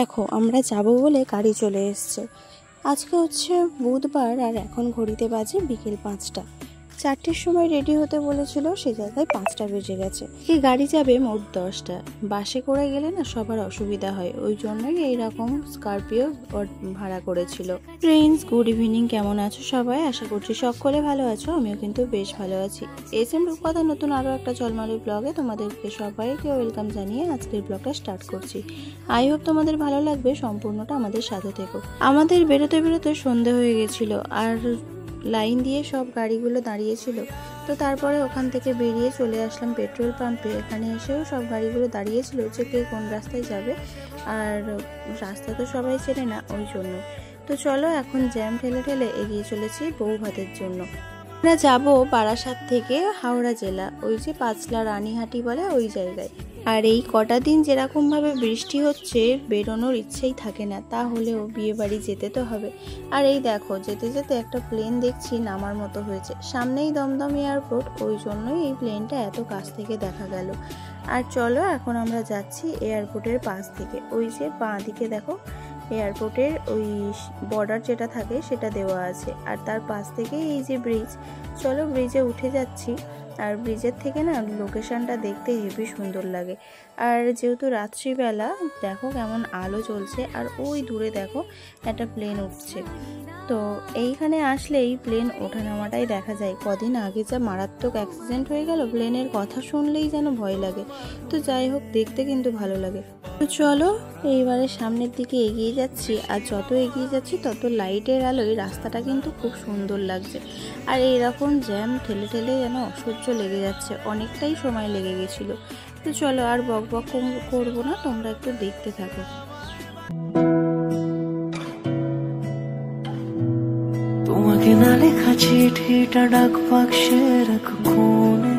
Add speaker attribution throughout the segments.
Speaker 1: দেখো আমরা যাব বলে গাড়ি চলে এসছে। আজকে হচ্ছে বুধবার আর এখন ঘড়িতে বাজে বিকেল 5টা। 4টের সময় রেডি হতে বলেছিল, সে জায়গায় 5টা বেজে গেছে। কি গাড়ি যাবে মোট 10টা। বাসে করে গেলে না সবার অসুবিধা হয়, ওই জন্যই এইরকম স্করপিও ভাড়া করেছিল। ফ্রেন্ডস, গুড ইভিনিং, কেমন আছো সবাই? আশা করছি সকলে ভালো আছো, আমিও কিন্তু বেশ ভালো আছি। এসএম রূপকথা নতুন আরও একটা ঝলমলে ব্লগে তোমাদেরকে সবাইকে ওয়েলকাম জানিয়ে আজকের ব্লগটা স্টার্ট করছি। আই হোপ তোমাদের ভালো লাগবে, সম্পূর্ণটা আমাদের সাথে থেকো। আমাদের বেরোতে বেরোতে সন্ধে হয়ে গেছিল, আর লাইন দিয়ে সব গাড়িগুলো দাঁড়িয়েছিল। তো তারপরে ওখান থেকে বেরিয়ে চলে আসলাম পেট্রোল পাম্পে। এখানে এসেও সব গাড়িগুলো দাঁড়িয়েছিল যে কে কোন রাস্তায় যাবে, আর রাস্তা তো সবাই চেনে না, ওই জন্য। তো চলো এখন জ্যাম ঠেলে ঠেলে এগিয়ে চলেছি বউভাতের জন্য। আমরা যাব বারাসাত থেকে হাওড়া জেলা, ওই যে পাঁচলা রানীহাটি বলে ওই জায়গায়। আর এই কটা দিন যেরকম ভাবে বৃষ্টি হচ্ছে, বেরোনোর ইচ্ছেই থাকে না, তাহলেও বিয়ে বাড়ি যেতে তো হবে। আর এই দেখো যেতে যেতে একটা প্লেন দেখছি নামার মতো হয়েছে, সামনেই দমদম এয়ারপোর্ট, ওই জন্যই এই প্লেনটা এত কাছ থেকে দেখা গেল। আর চলো এখন আমরা যাচ্ছি এয়ারপোর্টের পাশ থেকে, ওই যে বাঁ দিকে দেখো এয়ারপোর্টের ওই বর্ডার যেটা থাকে সেটা দেওয়া আছে, আর তার পাশ থেকে এই যে ব্রিজ। চলো ব্রিজে উঠে যাচ্ছি। আর ব্রিজের থেকে না লোকেশনটা দেখতে হেবি সুন্দর লাগে। আর যেহেতু রাত্রিবেলা দেখো কেমন আলো জ্বলছে, আর ওই দূরে দেখো একটা প্লেন উঠছে। তো এইখানে আসলে এই প্লেন ওঠা নামাটাই দেখা যায়। কদিন আগে যা মারাত্মক অ্যাক্সিডেন্ট হয়ে গেল, প্লেনের কথা শুনলেই যেন ভয় লাগে। তো যাই হোক, দেখতে কিন্তু ভালো লাগে। তো চলো এইবারে সামনের দিকে এগিয়ে যাচ্ছি, আর যত এগিয়ে যাচ্ছি তত লাইটের আলোয় রাস্তাটা কিন্তু খুব সুন্দর লাগছে। আর এইরকম জ্যাম ঠেলে ঠেলে যেন অসহ্য লেগে যাচ্ছে, অনেকটাই সময় লেগে গেছিল। তো চলো আর বক বক করবো না, তোমরা একটু দেখতে থাকো।
Speaker 2: তোমাকে না লেখা চিঠিটা ডাক বাক্সে রাখো কোণে,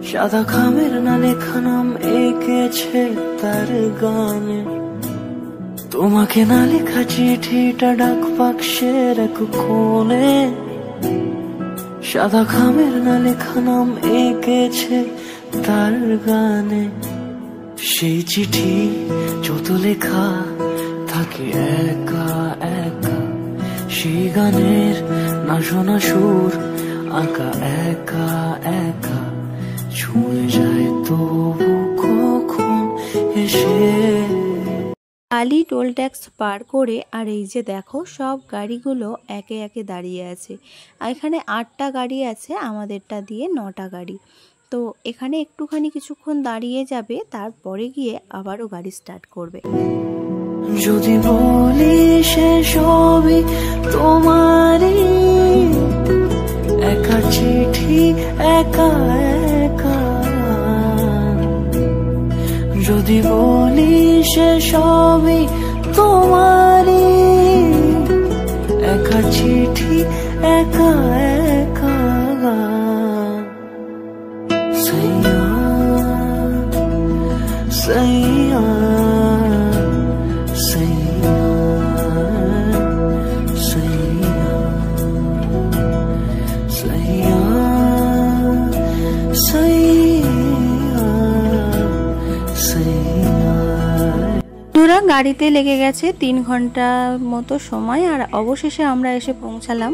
Speaker 2: সাদা খামের না লেখা নাম এঁকেছে তার গানে। তোমাকে না লেখা চিঠিটা ডাক বাক্সে রাখো কোণে, সাদা খামের না লেখা নাম এঁকেছে তার গানে। সেই চিঠি যত লেখা থাকে একা একা, সেই গানের না শোনা সুর আঁকা একা একা, ছুঁয়ে যায় তবু কখন এসে।
Speaker 1: আলি টোল ট্যাক্স পার করে, আর এই যে দেখো সব গাড়িগুলো একে একে দাঁড়িয়ে আছে। এখানে 8টা গাড়ি আছে, আমাদেরটা দিয়ে 9টা গাড়ি। তো এখানে একটুখানি কিছুক্ষণ দাঁড়িয়ে যাবে, তারপরে গিয়ে আবারও গাড়ি স্টার্ট করবে।
Speaker 2: যদি বলি সে সবই তোমারই, একা চিঠি একা একা। যদি বলি সে সবই তোমারই, একা চিঠি একা একা। সাইয়া সাইয়া
Speaker 1: গাড়িতে লেগে গেছে 3 ঘন্টা মতো সময়, আর অবশেষে আমরা এসে পৌঁছালাম।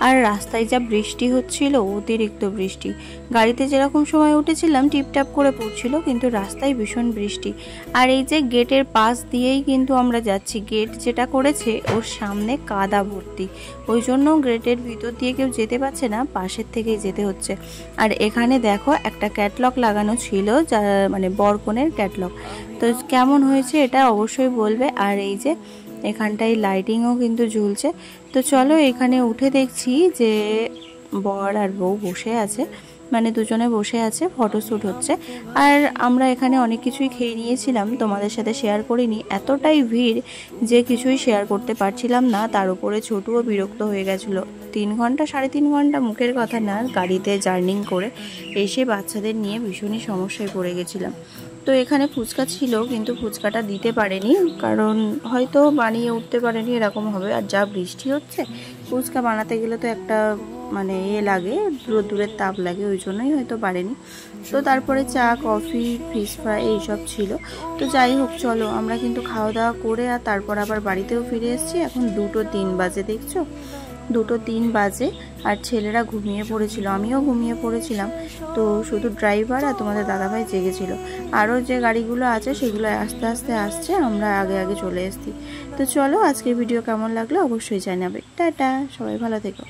Speaker 1: আর রাস্তায় যা বৃষ্টি হচ্ছিল, অতিরিক্ত বৃষ্টি। গাড়িতে যেরকম সময় উঠেছিলাম টিপটাপ করে পড়ছিল, কিন্তু রাস্তায় ভীষণ বৃষ্টি। আর এই যে গেটের পাশ দিয়েই কিন্তু আমরা যাচ্ছি, গেট যেটা করেছে ওর সামনে কাদা ভর্তি, ওই জন্য গেটের ভিতর দিয়ে কেউ যেতে পারছে না, পাশের থেকেই যেতে হচ্ছে। আর এখানে দেখো একটা ক্যাটলগ লাগানো ছিল, যা মানে বরকনের ক্যাটলগ। তো কেমন হয়েছে এটা অবশ্যই বলবে। আর এই যে এখানটায় লাইটিংও কিন্তু ঝুলছে। তো চলো এখানে উঠে দেখছি যে বর আর বউ বসে আছে, মানে দুজনে বসে আছে, ফটোশ্যুট হচ্ছে। আর আমরা এখানে অনেক কিছুই খেয়ে নিয়েছিলাম, তোমাদের সাথে শেয়ার করিনি, এতটাই ভিড় যে কিছুই শেয়ার করতে পারছিলাম না। তার উপরে ছোটুও বিরক্ত হয়ে গেছিলো। 3 ঘন্টা 3.5 ঘন্টা মুখের কথা না, গাড়িতে জার্নিং করে এসে বাচ্চাদের নিয়ে ভীষণই সমস্যায় পড়ে গেছিলাম। তো এখানে ফুচকা ছিল, কিন্তু ফুচকাটা দিতে পারেনি, কারণ হয়তো বানিয়ে উঠতে পারেনি, এরকম হবে। আর যা বৃষ্টি হচ্ছে, ফুচকা বানাতে গেলে তো একটা মানে লাগে, রোদ্দুরের তাপ লাগে, ওই জন্যই হয়তো পারেনি। তো তারপরে চা, কফি, ফিশ ফ্রাই এইসব ছিল। তো যাই হোক, চলো আমরা কিন্তু খাওয়া দাওয়া করে আর তারপর আবার বাড়িতেও ফিরে এসেছি। এখন 2:03 বাজে, দেখছো 2:03 বাজে। আর ছেলেরা ঘুমিয়ে পড়েছিল, আমিও ঘুমিয়ে পড়েছিলাম। তো শুধু ড্রাইভার আর তোমাদের দাদাভাই জেগেছিল। আরও যে গাড়িগুলো আছে সেগুলো আস্তে আস্তে আসছে, আমরা আগে আগে চলে এসেছি। তো চলো, আজকের ভিডিও কেমন লাগলো অবশ্যই জানাবে। টাটা, সবাই ভালো থেকো।